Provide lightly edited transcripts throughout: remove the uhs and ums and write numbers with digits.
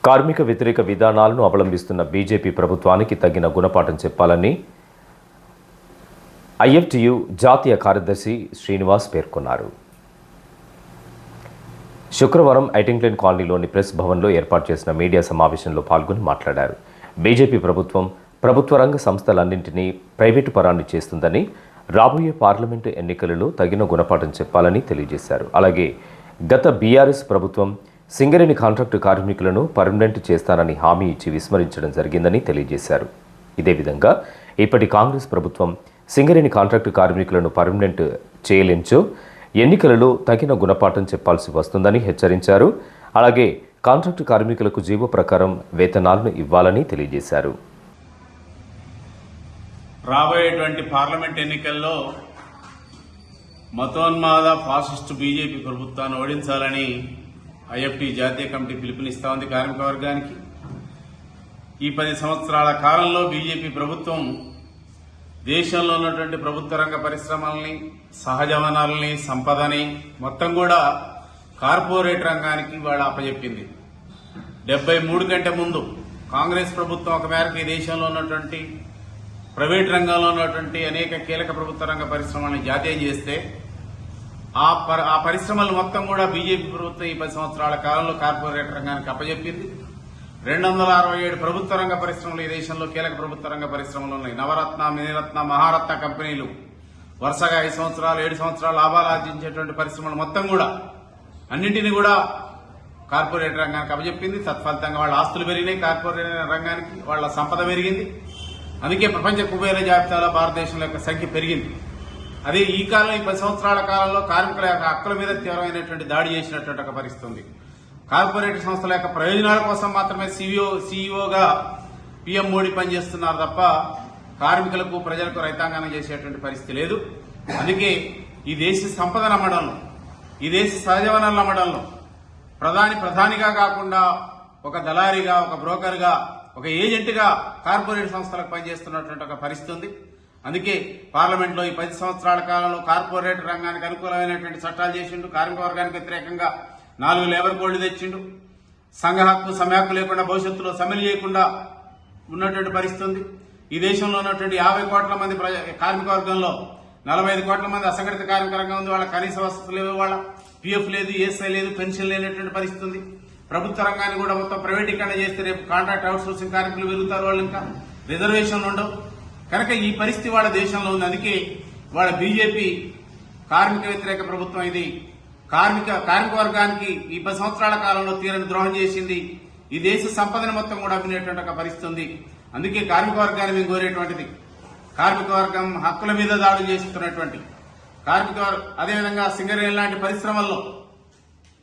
కార్మిక వ్యతిరేక విధానాలను అవలంబిస్తున్న బీజేపీ ప్రభుత్వానికి తగిన గుణపాఠం చెప్పాలని ఐఎఫ్టియు జాతీయ కార్యదర్శి శ్రీనివాస్ పేర్కొన్నారు. శుక్రవారం ఐటింగ్లేన్ కాలనీలోని ప్రెస్ భవన్లో ఏర్పాటు చేసిన మీడియా సమావేశంలో పాల్గొని మాట్లాడారు. బీజేపీ ప్రభుత్వం ప్రభుత్వ రంగ సంస్థలన్నింటినీ ప్రైవేటు పరాన్ని చేస్తుందని, రాబోయే పార్లమెంటు ఎన్నికలలో తగిన గుణపాఠం చెప్పాలని తెలియజేశారు. అలాగే గత బీఆర్ఎస్ ప్రభుత్వం సింగరేణి కాంట్రాక్టు కార్మికులను పర్మనెంట్ చేస్తానని హామీ ఇచ్చి విస్మరించడం జరిగిందని తెలియజేశారు. ఇదే విధంగా ఇప్పటి కాంగ్రెస్ ప్రభుత్వం సింగరేణి కాంట్రాక్టు కార్మికులను పర్మనెంట్ చేయలేంచో ఎన్నికలలో తగిన గుణపాఠం చెప్పాల్సి వస్తుందని హెచ్చరించారు. అలాగే కాంట్రాక్టు కార్మికులకు జీవో ప్రకారం వేతనాలను ఇవ్వాలని తెలియజేశారు. రాబోయేటువంటి పార్లమెంట్ ఎన్నికల్లో మతోన్మాద ఫాసిస్టు బీజేపీ ప్రభుత్వాన్ని ఓడించాలని ఐఎఫ్టి జాతీయ కమిటీ పిలుపునిస్తా ఉంది. కార్మిక వర్గానికి ఈ 10 సంవత్సరాల కాలంలో బీజేపీ ప్రభుత్వం దేశంలో ఉన్నటువంటి ప్రభుత్వ రంగ పరిశ్రమల్ని, సహజ వనరుల్ని, సంపదని మొత్తం కూడా కార్పొరేట్ రంగానికి వాళ్ళు అప్పచెప్పింది. 73 కంటే ముందు కాంగ్రెస్ ప్రభుత్వం ఒక మేరకు ఈ దేశంలో ఉన్నటువంటి ప్రైవేట్ రంగంలో ఉన్నటువంటి అనేక కీలక ప్రభుత్వ రంగ పరిశ్రమల్ని జాతీయం చేస్తే ఆ పరిశ్రమలు మొత్తం కూడా బీజేపీ ప్రభుత్వం ఈ 10 సంవత్సరాల కాలంలో కార్పొరేట్ రంగానికి అప్పచెప్పింది. 267 ప్రభుత్వ రంగ పరిశ్రమలు ఈ దేశంలో కీలక ప్రభుత్వ రంగ పరిశ్రమలు ఉన్నాయి. నవరత్న, మినిరత్న, మహారత్న కంపెనీలు వరుసగా 5 సంవత్సరాలు 7 సంవత్సరాలు లాభాలు ఆర్జించేటువంటి పరిశ్రమలు మొత్తం కూడా అన్నింటినీ కూడా కార్పొరేట్ రంగానికి అప్పచెప్పింది. తత్ఫలితంగా వాళ్ళ ఆస్తులు పెరిగినాయి, కార్పొరేట్ రంగానికి వాళ్ళ సంపద పెరిగింది. అందుకే ప్రపంచ కుబేర జాబితాలో భారతదేశంలో యొక్క సంఖ్య పెరిగింది. అదే ఈ కాలంలో ఈ 10 సంవత్సరాల కాలంలో కార్మికుల యొక్క హక్కుల మీద తీవ్రమైనటువంటి దాడి చేసినటువంటి ఒక పరిస్థితి ఉంది. కార్పొరేట్ సంస్థల యొక్క ప్రయోజనాల కోసం మాత్రమే సీఈఓగా పీఎం మోడీ పనిచేస్తున్నారు తప్ప కార్మికులకు, ప్రజలకు, రైతాంగాన్ని చేసేటువంటి పరిస్థితి లేదు. అందుకే ఈ దేశ సంపదను అమ్మడంలో, ఈ దేశ సహజ వనరులు అమ్మడంలో ప్రధానిగా కాకుండా ఒక దళారీగా, ఒక బ్రోకర్గా, ఒక ఏజెంట్గా కార్పొరేట్ సంస్థలకు పనిచేస్తున్నటువంటి ఒక పరిస్థితి ఉంది. అందుకే పార్లమెంట్లో ఈ 10 సంవత్సరాల కాలంలో కార్పొరేట్ రంగానికి అనుకూలమైనటువంటి చట్టాలు చేసిండు. కార్మిక వర్గానికి వ్యతిరేకంగా 4 లేబర్ కోడ్లు తెచ్చిండు. సంఘ హక్కు, సమ్మె హక్కు లేకుండా భవిష్యత్తులో సమ్మెలు చేయకుండా ఉన్నటువంటి పరిస్థితి ఉంది. ఈ దేశంలో ఉన్నటువంటి 50 కోట్ల మంది కార్మిక వర్గంలో 45 కోట్ల మంది అసంఘటిత కార్మిక రంగం ఉంది. వాళ్ళ కనీస వసతులు లేవు, వాళ్ళ పీఎఫ్ లేదు, ఈఎస్ఐ లేదు, పెన్షన్ లేనటువంటి పరిస్థితి ఉంది. ప్రభుత్వ రంగాన్ని కూడా మొత్తం ప్రైవేటీకరణ చేస్తే రేపు కాంట్రాక్ట్ అవుట్సోర్సింగ్ కార్మికులు పెరుగుతారు, వాళ్ళు ఇంకా రిజర్వేషన్లు ఉండవు. కనుక ఈ పరిస్థితి వాళ్ళ దేశంలో ఉంది. అందుకే వాళ్ళ బీజేపీ కార్మిక వ్యతిరేక ప్రభుత్వం ఇది. కార్మిక వర్గానికి ఈ 10 సంవత్సరాల కాలంలో తీరని ద్రోహం చేసింది. ఈ దేశ సంపదను మొత్తం కూడా అమ్మినటువంటి ఒక పరిస్థితి ఉంది. అందుకే కార్మిక వర్గాన్ని మేము కోరేటువంటిది, కార్మిక వర్గం హక్కుల మీద దాడులు చేస్తున్నటువంటి అదేవిధంగా సింగరేణి లాంటి పరిశ్రమల్లో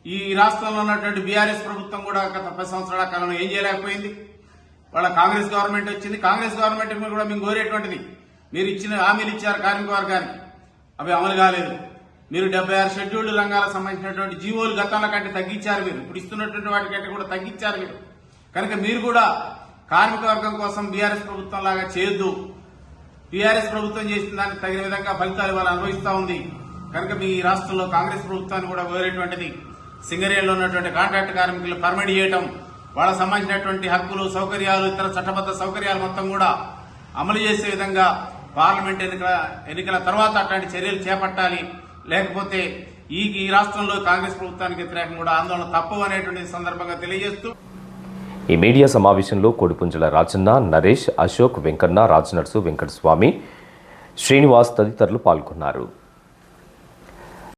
ఈ రాష్ట్రంలో ఉన్నటువంటి బీఆర్ఎస్ ప్రభుత్వం కూడా గత 10 సంవత్సరాల కాలంలో ఏం చేయలేకపోయింది. వాళ్ళ కాంగ్రెస్ గవర్నమెంట్ వచ్చింది. కాంగ్రెస్ గవర్నమెంట్ కూడా మేము కోరేటువంటిది, మీరు ఇచ్చిన హామీలు ఇచ్చారు కార్మిక వర్గానికి, అవి అమలు కాలేదు. మీరు 76 షెడ్యూల్డ్ రంగాలకు సంబంధించినటువంటి జీవోలు గతంలో కంటే తగ్గించారు. మీరు ఇప్పుడు ఇస్తున్నటువంటి వాటికంటే కూడా తగ్గించారు మీరు. కనుక మీరు కూడా కార్మిక వర్గం కోసం బీఆర్ఎస్ ప్రభుత్వం లాగా చేయొద్దు. బీఆర్ఎస్ ప్రభుత్వం చేసిన దానికి తగిన విధంగా ఫలితాలు వాళ్ళు అనుభవిస్తా ఉంది. కనుక మీ రాష్ట్రంలో కాంగ్రెస్ ప్రభుత్వాన్ని కూడా కోరేటువంటిది, సింగరేణిలో ఉన్నటువంటి కాంట్రాక్ట్ కార్మికులు పర్మిట్ చేయటం, వాళ్ళకు సంబంధించినటువంటి హక్కులు, సౌకర్యాలు, ఇతర చట్టబద్ద సౌకర్యాలు మొత్తం కూడా అమలు చేసే విధంగా పార్లమెంట్ ఎన్నికల తర్వాత అట్లాంటి చర్యలు చేపట్టాలి. లేకపోతే ఈ రాష్ట్రంలో కాంగ్రెస్ ప్రభుత్వానికి వ్యతిరేకంగా కూడా ఆందోళన తప్పవు అనేటువంటి సందర్భంగా తెలియజేస్తూ ఈ మీడియా సమావేశంలో కోడిపుంజల రాజన్న, నరేష్, అశోక్, వెంకన్న, రాజనర్సు, వెంకటస్వామి, శ్రీనివాస్ తదితరులు పాల్గొన్నారు.